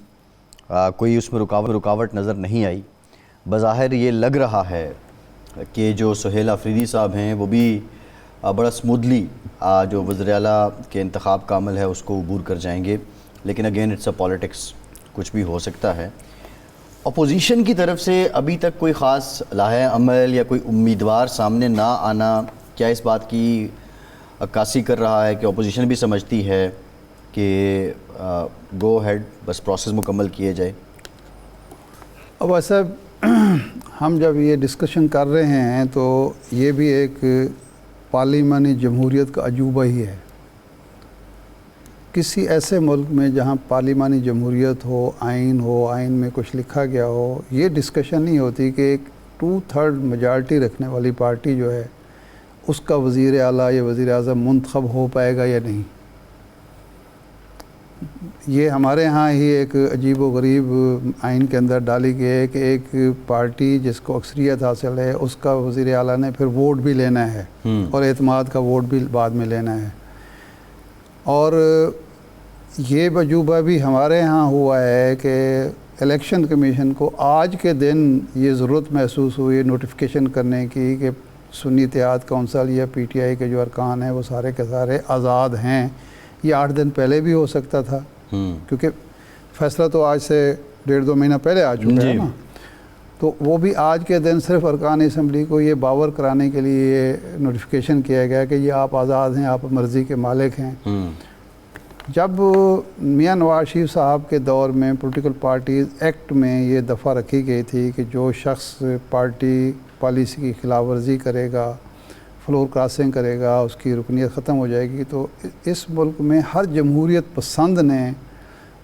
[SPEAKER 1] کوئی اس میں رکاوٹ نظر نہیں آئی. بظاہر یہ لگ رہا ہے کہ جو سہیل آفریدی صاحب ہیں وہ بھی بڑا سمودلی جو وزیر اعلیٰ کے انتخاب کا عمل ہے اس کو عبور کر جائیں گے. لیکن اگین اٹس اے پالیٹکس, کچھ بھی ہو سکتا ہے. اپوزیشن کی طرف سے ابھی تک کوئی خاص لاحہ عمل یا کوئی امیدوار سامنے نہ آنا کیا اس بات کی عکاسی کر رہا ہے کہ اپوزیشن بھی سمجھتی ہے کہ گو ہیڈ, بس پروسیس مکمل کیے جائے؟
[SPEAKER 2] اب ایسا ہم جب یہ ڈسکشن کر رہے ہیں تو یہ بھی ایک پارلیمانی جمہوریت کا عجوبہ ہی ہے. کسی ایسے ملک میں جہاں پارلیمانی جمہوریت ہو, آئین میں کچھ لکھا گیا ہو, یہ ڈسکشن نہیں ہوتی کہ ایک 2/3 میجارٹی رکھنے والی پارٹی جو ہے اس کا وزیر اعلیٰ یا وزیر اعظم منتخب ہو پائے گا یا نہیں. یہ ہمارے ہاں ہی ایک عجیب و غریب آئین کے اندر ڈالی گئی ہے کہ ایک پارٹی جس کو اکثریت حاصل ہے اس کا وزیر اعلیٰ نے پھر ووٹ بھی لینا ہے اور اعتماد کا ووٹ بھی بعد میں لینا ہے. اور یہ عجوبہ بھی ہمارے ہاں ہوا ہے کہ الیکشن کمیشن کو آج کے دن یہ ضرورت محسوس ہوئی نوٹیفیکیشن کرنے کی کہ سنی اتحاد کونسل یا PTI کے جو ارکان ہیں وہ سارے کے سارے آزاد ہیں. یہ 8 دن پہلے بھی ہو سکتا تھا, کیونکہ فیصلہ تو آج سے 1.5-2 مہینہ پہلے آ چکا ہے نا. تو وہ بھی آج کے دن صرف ارکان اسمبلی کو یہ باور کرانے کے لیے یہ نوٹیفیکیشن کیا گیا کہ یہ آپ آزاد ہیں, آپ مرضی کے مالک ہیں. جب میاں نواز شریف صاحب کے دور میں پولیٹیکل پارٹیز ایکٹ میں یہ دفعہ رکھی گئی تھی کہ جو شخص پارٹی پالیسی کی خلاف ورزی کرے گا, فلور کراسنگ کرے گا, اس کی رکنیت ختم ہو جائے گی. تو اس ملک میں ہر جمہوریت پسند نے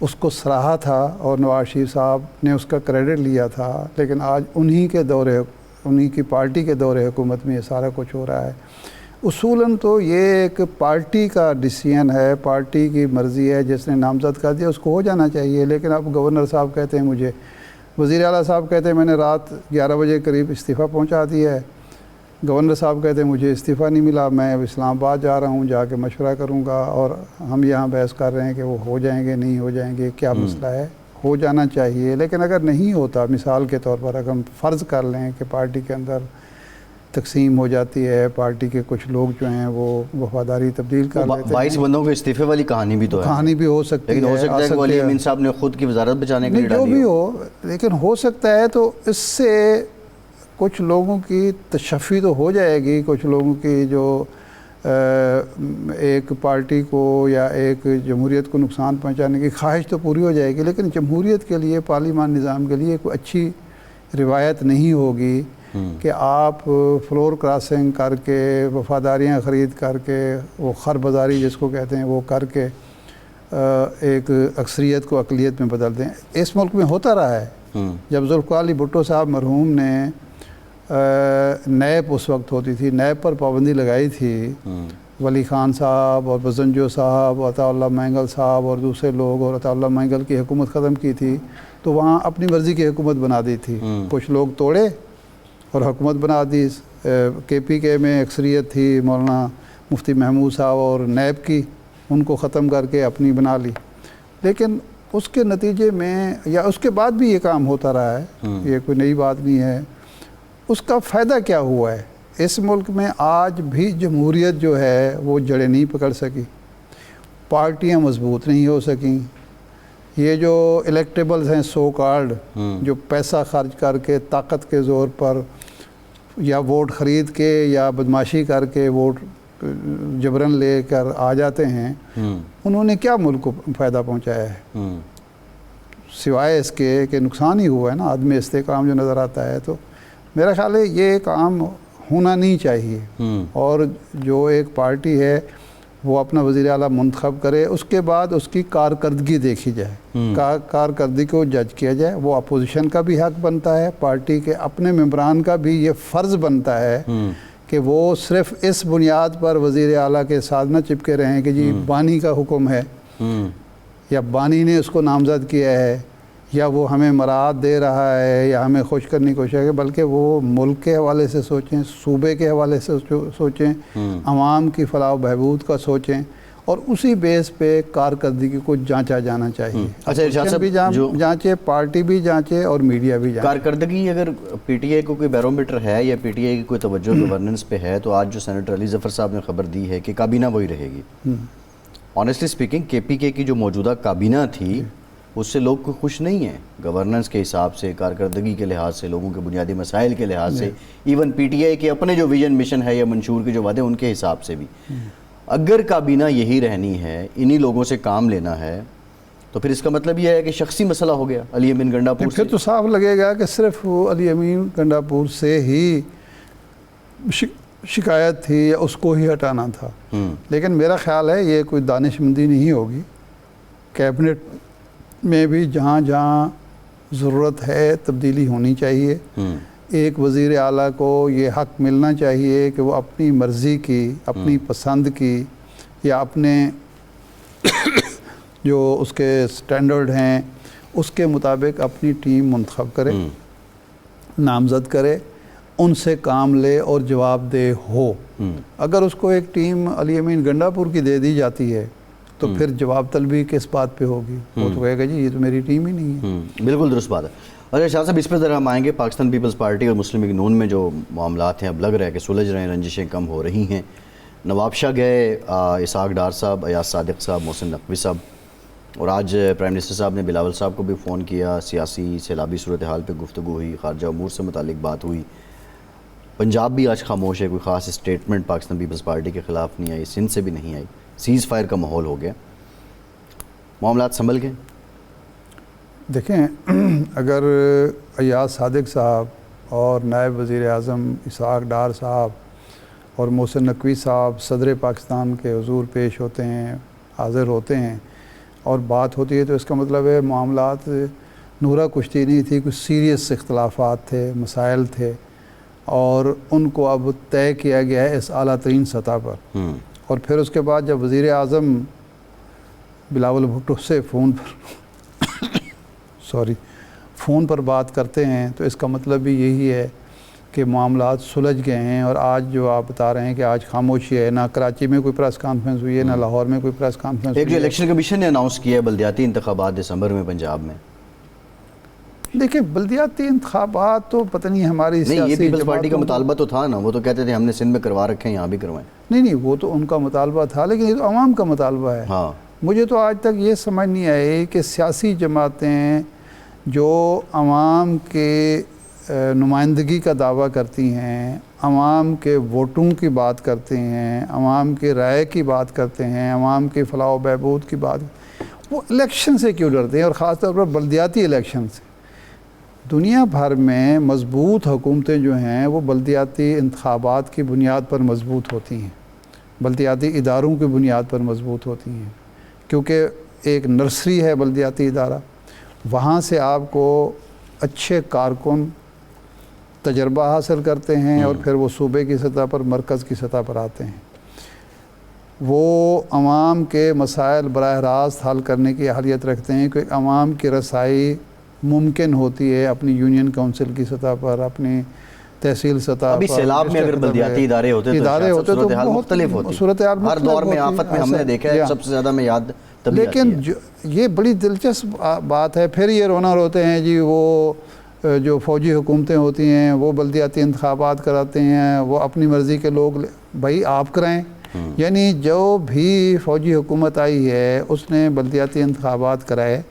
[SPEAKER 2] اس کو سراہا تھا اور نواز شریف صاحب نے اس کا کریڈٹ لیا تھا. لیکن آج انہی کی پارٹی کے دور حکومت میں یہ سارا کچھ ہو رہا ہے. اصولاً تو یہ ایک پارٹی کا ڈیسیژن ہے, پارٹی کی مرضی ہے, جس نے نامزد کر دیا اس کو ہو جانا چاہیے. لیکن اب گورنر صاحب کہتے ہیں مجھے, وزیر اعلیٰ صاحب کہتے ہیں میں نے رات 11 بجے قریب استعفیٰ پہنچا دیا ہے. گورنر صاحب کہتے ہیں مجھے استعفیٰ نہیں ملا, میں اسلام آباد جا رہا ہوں, جا کے مشورہ کروں گا. اور ہم یہاں بحث کر رہے ہیں کہ وہ ہو جائیں گے نہیں ہو جائیں گے, کیا مسئلہ ہے. ہو جانا چاہیے. لیکن اگر نہیں ہوتا, مثال کے طور پر اگر ہم فرض کر لیں کہ پارٹی کے اندر تقسیم ہو جاتی ہے, پارٹی کے کچھ لوگ جو ہیں وہ وفاداری تبدیل کر لیتے ہیں.
[SPEAKER 1] 22 بندوں کے استعفے والی کہانی بھی تو ہے,
[SPEAKER 2] کہانی بھی ہو سکتی ہے.
[SPEAKER 1] لیکن ہو سکتا ہے کہ علی امین صاحب نے خود کی وزارت بچانے کے لیے
[SPEAKER 2] جو بھی ہو, لیکن ہو سکتا ہے. تو اس سے کچھ لوگوں کی تشفی تو ہو جائے گی، کچھ لوگوں کی جو ایک پارٹی کو یا ایک جمہوریت کو نقصان پہنچانے کی خواہش تو پوری ہو جائے گی، لیکن جمہوریت کے لیے، پارلیمان نظام کے لیے کوئی اچھی روایت نہیں ہوگی کہ آپ فلور کراسنگ کر کے، وفاداریاں خرید کر کے، وہ خر بازاری جس کو کہتے ہیں وہ کر کے ایک اکثریت کو اقلیت میں بدل دیں۔ اس ملک میں ہوتا رہا ہے۔ جب ذوالفقار علی بھٹو صاحب مرحوم نے نیب اس وقت ہوتی تھی، نیب پر پابندی لگائی تھی، ولی خان صاحب اور بزنجو صاحب اور عطا اللہ مینگل صاحب اور دوسرے لوگ، اور عطا اللہ مینگل کی حکومت ختم کی تھی، تو وہاں اپنی مرضی کی حکومت بنا دی تھی۔ کچھ لوگ توڑے اور حکومت بنا دی۔ کے پی کے میں اکثریت تھی مولانا مفتی محمود صاحب اور نیب کی، ان کو ختم کر کے اپنی بنا لی۔ لیکن اس کے نتیجے میں یا اس کے بعد بھی یہ کام ہوتا رہا ہے، یہ کوئی نئی بات نہیں ہے۔ اس کا فائدہ کیا ہوا ہے؟ اس ملک میں آج بھی جمہوریت جو ہے وہ جڑیں نہیں پکڑ سکی، پارٹیاں مضبوط نہیں ہو سکیں۔ یہ جو الیکٹیبلز ہیں سو کالڈ، جو پیسہ خرچ کر کے طاقت کے زور پر یا ووٹ خرید کے یا بدماشی کر کے ووٹ جبرن لے کر آ جاتے ہیں، انہوں نے کیا ملک کو فائدہ پہنچایا ہے؟ سوائے اس کے کہ نقصان ہی ہوا ہے نا، عدم استحکام جو نظر آتا ہے۔ تو میرا خیال ہے یہ کام ہونا نہیں چاہیے، اور جو ایک پارٹی ہے وہ اپنا وزیر اعلیٰ منتخب کرے، اس کے بعد اس کی کارکردگی دیکھی جائے، کارکردگی کو جج کیا جائے۔ وہ اپوزیشن کا بھی حق بنتا ہے، پارٹی کے اپنے ممبران کا بھی یہ فرض بنتا ہے کہ وہ صرف اس بنیاد پر وزیر اعلیٰ کے ساتھ نہ چپکے رہیں کہ جی بانی کا حکم ہے یا بانی نے اس کو نامزد کیا ہے یا وہ ہمیں مراعات دے رہا ہے یا ہمیں خوش کرنے کی کوشش ہے، بلکہ وہ ملک کے حوالے سے سوچیں، صوبے کے حوالے سے سوچیں، عوام کی فلاح و بہبود کا سوچیں، اور اسی بیس پہ کارکردگی کو جانچا جانا چاہیے۔
[SPEAKER 1] اچھا ارشاد صاحب،
[SPEAKER 2] بھی جانچے، پارٹی بھی جانچے اور میڈیا بھی جانچے۔
[SPEAKER 1] کارکردگی اگر پی ٹی آئی کو کوئی بیرومیٹر ہے یا پی ٹی آئی کی کوئی توجہ گورننس پہ ہے، تو آج جو سینیٹر علی ظفر صاحب نے خبر دی ہے کہ کابینہ وہی رہے گی۔ آنیسٹلی سپیکنگ کے پی کے کی جو موجودہ کابینہ تھی اس سے لوگ کوئی خوش نہیں ہیں، گورننس کے حساب سے، کارکردگی کے لحاظ سے، لوگوں کے بنیادی مسائل کے لحاظ سے، ایون پی ٹی آئی کے اپنے جو ویژن مشن ہے یا منشور کے جو وعدے ان کے حساب سے بھی۔ اگر کابینہ یہی رہنی ہے، انہی لوگوں سے کام لینا ہے، تو پھر اس کا مطلب یہ ہے کہ شخصی مسئلہ ہو گیا علی امین گنڈاپور سے۔
[SPEAKER 2] پھر تو صاف لگے گا کہ صرف علی امین گنڈاپور سے ہی شکایت تھی یا اس کو ہی ہٹانا تھا۔ لیکن میرا خیال ہے یہ کوئی دانش مندی نہیں ہوگی، کیبنٹ میں بھی جہاں جہاں ضرورت ہے تبدیلی ہونی چاہیے۔ ایک وزیر اعلیٰ کو یہ حق ملنا چاہیے کہ وہ اپنی مرضی کی، اپنی پسند کی یا اپنے جو اس کے سٹینڈرڈ ہیں اس کے مطابق اپنی ٹیم منتخب کرے، نامزد کرے، ان سے کام لے اور جواب دہ ہو۔ اگر اس کو ایک ٹیم علی امین گنڈاپور کی دے دی جاتی ہے تو پھر جواب طلبی کس بات پہ ہوگی؟ وہ تو کہے گا جی یہ تو میری ٹیم ہی نہیں ہے۔
[SPEAKER 1] بالکل درست بات ہے۔ اور شاہ صاحب اس پہ ذرا ہم آئیں گے، پاکستان پیپلز پارٹی اور مسلم لیگ نون میں جو معاملات ہیں اب لگ رہا ہے کہ سلجھ رہے ہیں، رنجشیں کم ہو رہی ہیں۔ نواب شاہ گئے، اسحاق ڈار صاحب، ایاز صادق صاحب، محسن نقوی صاحب، اور آج پرائم منسٹر صاحب نے بلاول صاحب کو بھی فون کیا، سیاسی سیلابی صورتحال پہ گفتگو ہوئی، خارجہ امور سے متعلق بات ہوئی۔ پنجاب بھی آج خاموش ہے، کوئی خاص اسٹیٹمنٹ پاکستان پیپلز پارٹی کے خلاف نہیں آئی، سندھ سے بھی نہیں آئی، سیز فائر کا ماحول ہو گیا، معاملات سنبھل گئے۔
[SPEAKER 2] دیکھیں، اگر ایاز صادق صاحب اور نائب وزیر اعظم اسحاق ڈار صاحب اور محسن نقوی صاحب صدر پاکستان کے حضور پیش ہوتے ہیں، حاضر ہوتے ہیں اور بات ہوتی ہے، تو اس کا مطلب ہے معاملات نورہ کشتی نہیں تھی، کچھ سیریس اختلافات تھے، مسائل تھے، اور ان کو اب طے کیا گیا ہے اس اعلیٰ ترین سطح پر۔ اور پھر اس کے بعد جب وزیر اعظم بلاول بھٹو سے فون پر بات کرتے ہیں تو اس کا مطلب بھی یہی ہے کہ معاملات سلجھ گئے ہیں۔ اور آج جو آپ بتا رہے ہیں کہ آج خاموشی ہے، نہ کراچی میں کوئی پریس کانفرنس ہوئی ہے، نہ لاہور میں کوئی پریس کانفرنس ہوئی ہے۔
[SPEAKER 1] ایک جو الیکشن کمیشن نے اناؤنس کیا ہے بلدیاتی انتخابات دسمبر میں پنجاب میں،
[SPEAKER 2] دیکھیں بلدیاتی انتخابات تو پتہ نہیں ہماری
[SPEAKER 1] نہیں، یہ پیپلز پارٹی کا مطالبہ تو تھا نا، وہ تو کہتے تھے ہم نے سندھ میں کروا رکھے ہیں، یہاں بھی کروائیں۔
[SPEAKER 2] نہیں، وہ تو ان کا مطالبہ تھا، لیکن یہ تو عوام کا مطالبہ ہے۔
[SPEAKER 1] ہاں،
[SPEAKER 2] مجھے تو آج تک یہ سمجھ نہیں آئی کہ سیاسی جماعتیں جو عوام کے نمائندگی کا دعویٰ کرتی ہیں، عوام کے ووٹوں کی بات کرتے ہیں، عوام کی رائے کی بات کرتے ہیں، عوام کی فلاح و بہبود کی بات، وہ الیکشن سے کیوں ڈرتے ہیں؟ اور خاص طور پر بلدیاتی الیکشن سے۔ دنیا بھر میں مضبوط حکومتیں جو ہیں وہ بلدیاتی انتخابات کی بنیاد پر مضبوط ہوتی ہیں، بلدیاتی اداروں کی بنیاد پر مضبوط ہوتی ہیں، کیونکہ ایک نرسری ہے بلدیاتی ادارہ، وہاں سے آپ کو اچھے کارکن تجربہ حاصل کرتے ہیں اور پھر وہ صوبے کی سطح پر، مرکز کی سطح پر آتے ہیں، وہ عوام کے مسائل براہ راست حل کرنے کی اہلیت رکھتے ہیں، کہ عوام کی رسائی ممکن ہوتی ہے اپنی یونین کونسل کی سطح پر، اپنی تحصیل سطح پر۔
[SPEAKER 1] ابھی سیلاب میں اگر بلدیاتی ادارے ہوتے تو صورتحال مختلف ہوتی، ہر دور میں آفت میں ہم نے دیکھا ہے سب سے زیادہ میں یاد تبھی آتی ہے۔
[SPEAKER 2] لیکن یہ بڑی دلچسپ بات ہے، پھر یہ رونا روتے ہیں جی وہ جو فوجی حکومتیں ہوتی ہیں وہ بلدیاتی انتخابات کراتے ہیں، وہ اپنی مرضی کے لوگ، بھائی آپ کرائیں۔ یعنی جو بھی فوجی حکومت آئی ہے اس نے بلدیاتی انتخابات کرائے،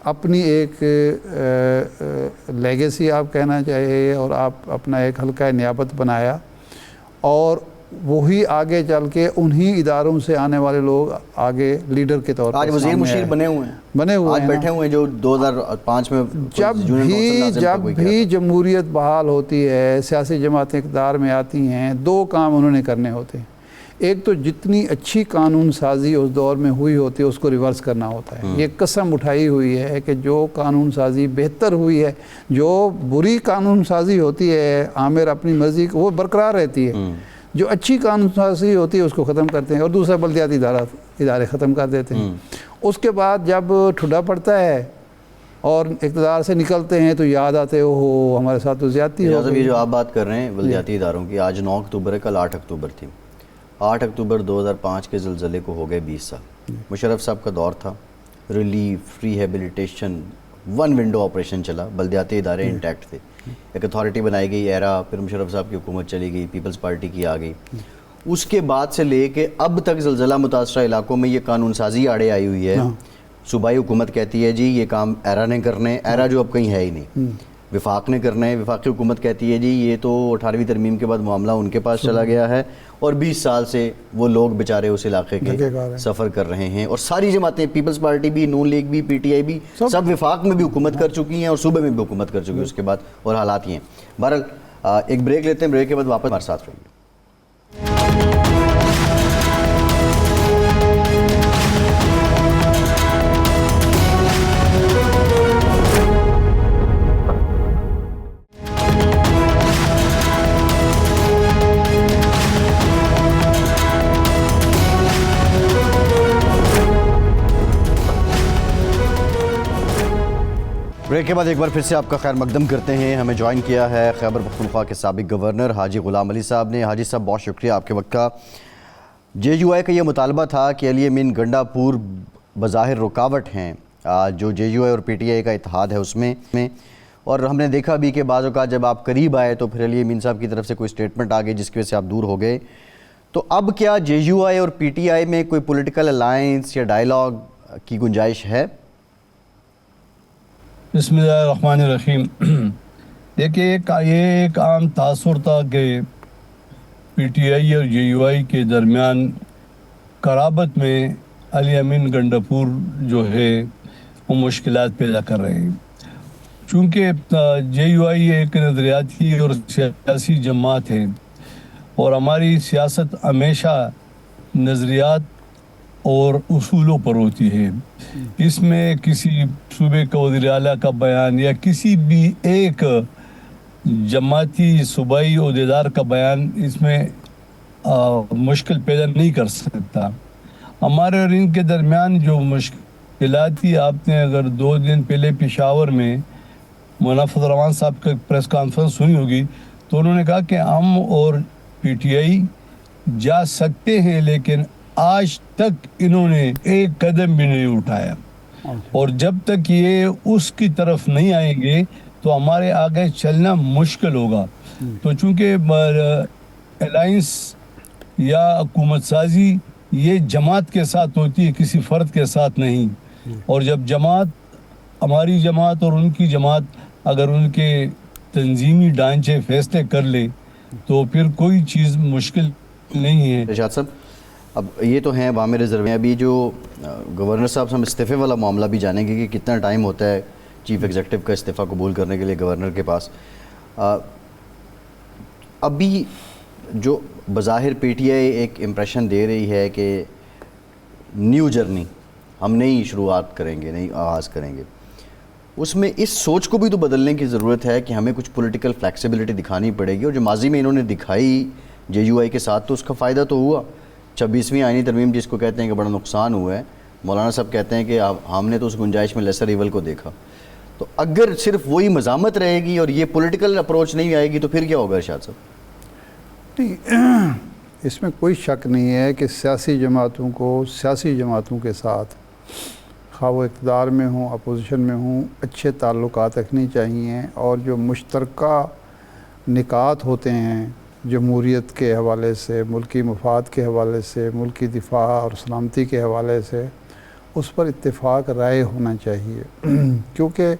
[SPEAKER 2] اپنی ایک لیگیسی آپ کہنا چاہیے، اور آپ اپنا ایک حلقہ نیابت بنایا، اور وہی آگے چل کے انہی اداروں سے آنے والے لوگ آگے لیڈر کے طور پر
[SPEAKER 1] آج وزیر مشیر بنے ہوئے ہیں، آج بیٹھے ہوئے ہیں جو 2005 میں
[SPEAKER 2] جب بھی جمہوریت بحال ہوتی ہے، سیاسی جماعتیں اقتدار میں آتی ہیں، دو کام انہوں نے کرنے ہوتے ہیں۔ ایک تو جتنی اچھی قانون سازی اس دور میں ہوئی ہوتی ہے اس کو ریورس کرنا ہوتا ہے۔ یہ قسم اٹھائی ہوئی ہے کہ جو قانون سازی بہتر ہوئی ہے، جو بری قانون سازی ہوتی ہے عامر اپنی مرضی کو، وہ برقرار رہتی ہے، جو اچھی قانون سازی ہوتی ہے اس کو ختم کرتے ہیں، اور دوسرا بلدیاتی ادارے ختم کر دیتے ہیں۔ اس کے بعد جب ٹھڈا پڑتا ہے اور اقتدار سے نکلتے ہیں تو یاد آتے ہو ہمارے ساتھ تو زیادتی ہو گئی۔
[SPEAKER 1] یہ جو آپ بات کر رہے ہیں بلدیاتی اداروں کی، آج 9 اکتوبر ہے، کل 8 اکتوبر تھی۔ 8 اکتوبر 2005 کے زلزلے کو ہو گئے 20 سال۔ مشرف صاحب کا دور تھا، relief, rehabilitation, one window operation چلا، بلدیاتی ادارے انٹیکٹ تھے، ایک اتھارٹی بنائی گئی ایرا، پھر مشرف صاحب کی حکومت چلی گئی، پیپلز پارٹی کی آ گئی۔ اس کے بعد سے لے کے اب تک زلزلہ متاثرہ علاقوں میں یہ قانون سازی آڑے آئی ہوئی ہے۔ صوبائی حکومت کہتی ہے جی یہ کام ایرا نے کرنے، ایرا جو اب کہیں ہے ہی نہیں، وفاق نے کرنا ہے، وفاقی حکومت کہتی ہے جی یہ تو 18ویں ترمیم کے بعد معاملہ ان کے پاس چلا گیا ہے، اور 20 سال سے وہ لوگ بیچارے اس علاقے کے سفر کر رہے ہیں، اور ساری جماعتیں، پیپلز پارٹی بھی، نون لیگ بھی، پی ٹی آئی بھی، سب وفاق میں بھی حکومت کر چکی ہیں اور صوبے میں بھی حکومت کر چکی ہیں اس کے بعد، اور حالات یہ ہیں۔ بہرحال ایک بریک لیتے ہیں، بریک کے بعد واپس ہمارے ساتھ رہیے۔ بریک کے بعد ایک بار پھر سے آپ کا خیر مقدم کرتے ہیں۔ ہمیں جوائن کیا ہے خیبر پختونخوا کے سابق گورنر حاجی غلام علی صاحب نے۔ حاجی صاحب بہت شکریہ آپ کے وقت کا۔ جے یو آئی کا یہ مطالبہ تھا کہ علی امین گنڈا پور بظاہر رکاوٹ ہیں جو جے یو آئی اور پی ٹی آئی کا اتحاد ہے اس میں، اور ہم نے دیکھا بھی کہ بعض اوقات جب آپ قریب آئے تو پھر علی امین صاحب کی طرف سے کوئی سٹیٹمنٹ آ گئی جس کی وجہ سے آپ دور ہو گئے۔ تو اب کیا جے یو آئی اور پی ٹی آئی میں کوئی پولیٹیکل الائنس یا ڈائیلاگ کی گنجائش ہے؟
[SPEAKER 4] بسم اللہ الرحمن الرحیم۔ دیکھیے یہ ایک عام تاثر تھا کہ پی ٹی آئی اور جے یو آئی کے درمیان قرابت میں علی امین گنڈاپور جو ہے وہ مشکلات پیدا کر رہے ہیں، چونکہ جے یو آئی ایک نظریاتی اور سیاسی جماعت ہے، اور ہماری سیاست ہمیشہ نظریات اور اصولوں پر ہوتی ہے۔ اس میں کسی صوبے کا وزیر اعلیٰ کا بیان یا کسی بھی ایک جماعتی صوبائی عہدیدار کا بیان اس میں مشکل پیدا نہیں کر سکتا۔ ہمارے اور ان کے درمیان جو مشکلات تھی، آپ نے اگر 2 دن پہلے پشاور میں مولانا فضل الرحمان صاحب کا پریس کانفرنس سنی ہوگی، تو انہوں نے کہا کہ ہم اور پی ٹی آئی جا سکتے ہیں لیکن آج تک انہوں نے ایک قدم بھی نہیں اٹھایا، اور جب تک یہ اس کی طرف نہیں آئیں گے تو ہمارے آگے چلنا مشکل ہوگا۔ تو چونکہ الائنس یا حکومت سازی یہ جماعت کے ساتھ ہوتی ہے، کسی فرد کے ساتھ نہیں، اور جب جماعت، ہماری جماعت اور ان کی جماعت اگر ان کے تنظیمی ڈھانچے فیصلے کر لے تو پھر کوئی چیز مشکل نہیں ہے.
[SPEAKER 1] ارشاد صاحب اب یہ تو ہیں عوام ریزرو ہیں, ابھی جو گورنر صاحب سے ہم استعفے والا معاملہ بھی جانیں گے کہ کتنا ٹائم ہوتا ہے چیف ایگزیکٹو کا استعفیٰ قبول کرنے کے لیے گورنر کے پاس. ابھی جو بظاہر پی ٹی آئی ایک امپریشن دے رہی ہے کہ نیو جرنی ہم نئی شروعات کریں گے, نئی آغاز کریں گے, اس میں اس سوچ کو بھی تو بدلنے کی ضرورت ہے کہ ہمیں کچھ پولیٹیکل فلیکسیبلٹی دکھانی پڑے گی, اور جو ماضی میں انہوں نے دکھائی جے یو آئی کے ساتھ تو اس کا فائدہ تو ہوا. 26ویں آئینی ترمیم جس کو کہتے ہیں کہ بڑا نقصان ہوا ہے, مولانا صاحب کہتے ہیں کہ ہم نے تو اس گنجائش میں لیسر ایول کو دیکھا. تو اگر صرف وہی مزاحمت رہے گی اور یہ پولیٹیکل اپروچ نہیں آئے گی تو پھر کیا ہوگا ارشاد صاحب؟
[SPEAKER 2] اس میں کوئی شک نہیں ہے کہ سیاسی جماعتوں کے ساتھ خواہ وہ اقتدار میں ہوں اپوزیشن میں ہوں اچھے تعلقات رکھنی چاہیے, اور جو مشترکہ نکات ہوتے ہیں جمہوریت کے حوالے سے, ملکی مفاد کے حوالے سے, ملکی دفاع اور سلامتی کے حوالے سے, اس پر اتفاق رائے ہونا چاہیے. کیونکہ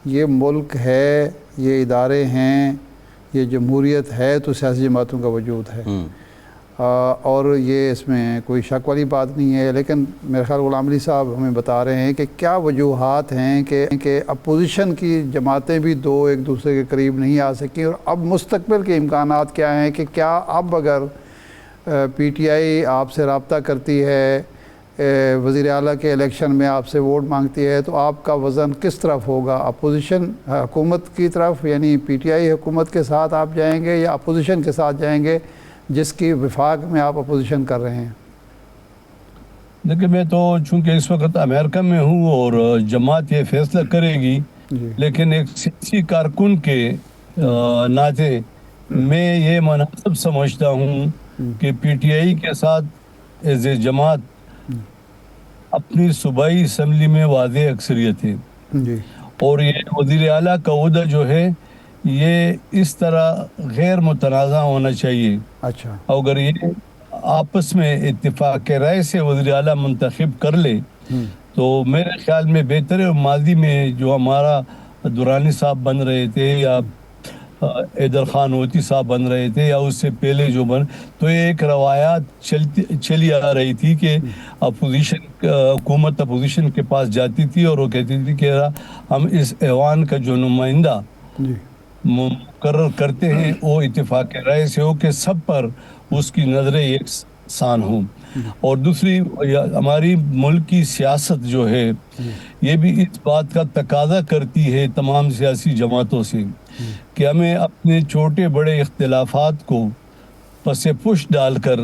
[SPEAKER 2] یہ ملک ہے, یہ ادارے ہیں, یہ جمہوریت ہے تو سیاسی جماعتوں کا وجود ہے, اور یہ اس میں کوئی شک والی بات نہیں ہے. لیکن میرے خیال غلام علی صاحب ہمیں بتا رہے ہیں کہ کیا وجوہات ہیں کہ اپوزیشن کی جماعتیں بھی دو ایک دوسرے کے قریب نہیں آ سکیں, اور اب مستقبل کے امکانات کیا ہیں کہ کیا اب اگر پی ٹی آئی آپ سے رابطہ کرتی ہے, وزیر اعلیٰ کے الیکشن میں آپ سے ووٹ مانگتی ہے, تو آپ کا وزن کس طرف ہوگا؟ اپوزیشن حکومت کی طرف, یعنی پی ٹی آئی حکومت کے ساتھ آپ جائیں گے, یا اپوزیشن کے ساتھ جائیں گے جس کی وفاق میں آپ اپوزیشن کر رہے ہیں؟
[SPEAKER 4] دیکھیں میں تو چونکہ اس وقت امریکہ میں ہوں اور جماعت یہ فیصلہ کرے گی, لیکن ایک سیاسی کارکن کے ناطے میں یہ مناسب سمجھتا ہوں کہ پی ٹی آئی کے ساتھ ایز اے جماعت اپنی صوبائی اسمبلی میں واضح اکثریت ہے, اور یہ وزیر اعلیٰ کا عہدہ جو ہے یہ اس طرح غیر متنازع ہونا چاہیے.
[SPEAKER 2] اچھا,
[SPEAKER 4] اگر یہ آپس میں اتفاق رائے سے وزیر اعلیٰ منتخب کر لے تو میرے خیال میں بہتر ہے. ماضی میں جو ہمارا دورانی صاحب بن رہے تھے, یا ایدر خان ہوتی صاحب بن رہے تھے, یا اس سے پہلے جو تو یہ ایک روایات چلی آ رہی تھی کہ حکومت اپوزیشن کے پاس جاتی تھی اور وہ کہتی تھی کہ ہم اس ایوان کا جو نمائندہ مقرر کرتے ہیں وہ اتفاق رائے سے ہو کہ سب پر اس کی نظریں یکساں ہوں. اور دوسری ہماری ملک کی سیاست جو ہے یہ بھی اس بات کا تقاضا کرتی ہے تمام سیاسی جماعتوں سے کہ ہمیں اپنے چھوٹے بڑے اختلافات کو پس پش ڈال کر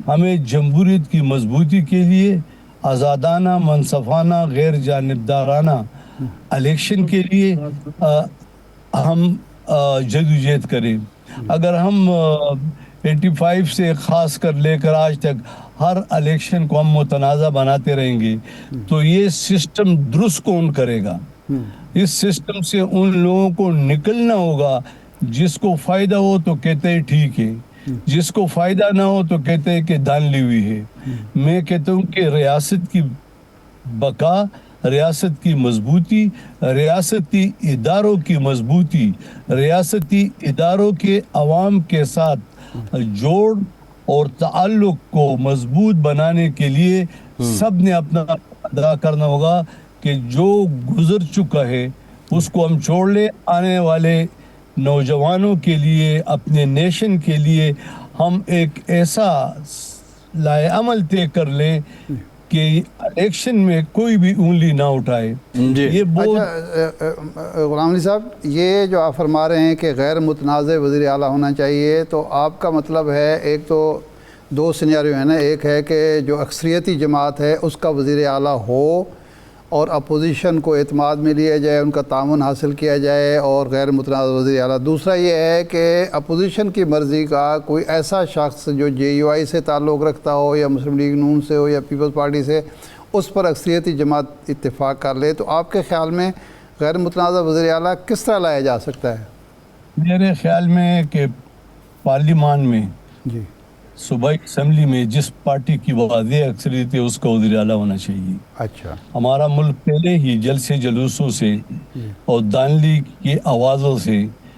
[SPEAKER 4] ہمیں جمہوریت کی مضبوطی کے لیے آزادانہ, منصفانہ, غیر جانبدارانہ الیکشن کے لیے ہم جدوجہد کریں. اگر ہم 85 سے خاص کر لے کر آج تک ہر الیکشن کو ہم متنازع بناتے رہیں گے تو یہ سسٹم درست کون کرے گا؟ اس سسٹم سے ان لوگوں کو نکلنا ہوگا جس کو فائدہ ہو تو کہتے ہیں ٹھیک ہے, جس کو فائدہ نہ ہو تو کہتے ہیں کہ دان لی ہوئی ہے. میں کہتا ہوں کہ ریاست کی بقا, ریاست کی مضبوطی, ریاستی اداروں کی مضبوطی, ریاستی اداروں کے عوام کے ساتھ جوڑ اور تعلق کو مضبوط بنانے کے لیے سب نے اپنا ادا کرنا ہوگا کہ جو گزر چکا ہے اس کو ہم چھوڑ لیں. آنے والے نوجوانوں کے لیے, اپنے نیشن کے لیے ہم ایک ایسا لائے عمل طے کر لیں کہ الیکشن میں کوئی بھی انگلی نہ اٹھائے. یہ بہت
[SPEAKER 2] غلام علی صاحب, یہ جو آپ فرما رہے ہیں کہ غیر متنازع وزیر اعلیٰ ہونا چاہیے, تو آپ کا مطلب ہے ایک تو دو سینیریو ہے نا, ایک ہے کہ جو اکثریتی جماعت ہے اس کا وزیر اعلیٰ ہو اور اپوزیشن کو اعتماد میں لیا جائے, ان کا تعاون حاصل کیا جائے, اور غیر متنازع وزیر اعلیٰ. دوسرا یہ ہے کہ اپوزیشن کی مرضی کا کوئی ایسا شخص جو جے یو آئی سے تعلق رکھتا ہو, یا مسلم لیگ نون سے ہو, یا پیپلز پارٹی سے, اس پر اکثریتی جماعت اتفاق کر لے. تو آپ کے خیال میں غیر متنازع وزیر اعلیٰ کس طرح لایا جا سکتا ہے؟
[SPEAKER 4] میرے خیال میں کہ پارلیمان میں,
[SPEAKER 2] جی,
[SPEAKER 4] صوبائی اسمبلی میں جس پارٹی کی واضح اکثریت ہے اس کا وزیر اعلیٰ ہونا چاہیے.
[SPEAKER 2] اچھا,
[SPEAKER 4] ہمارا ملک پہلے ہی جلسے جلوسوں سے اور دانلی کی آوازوں سے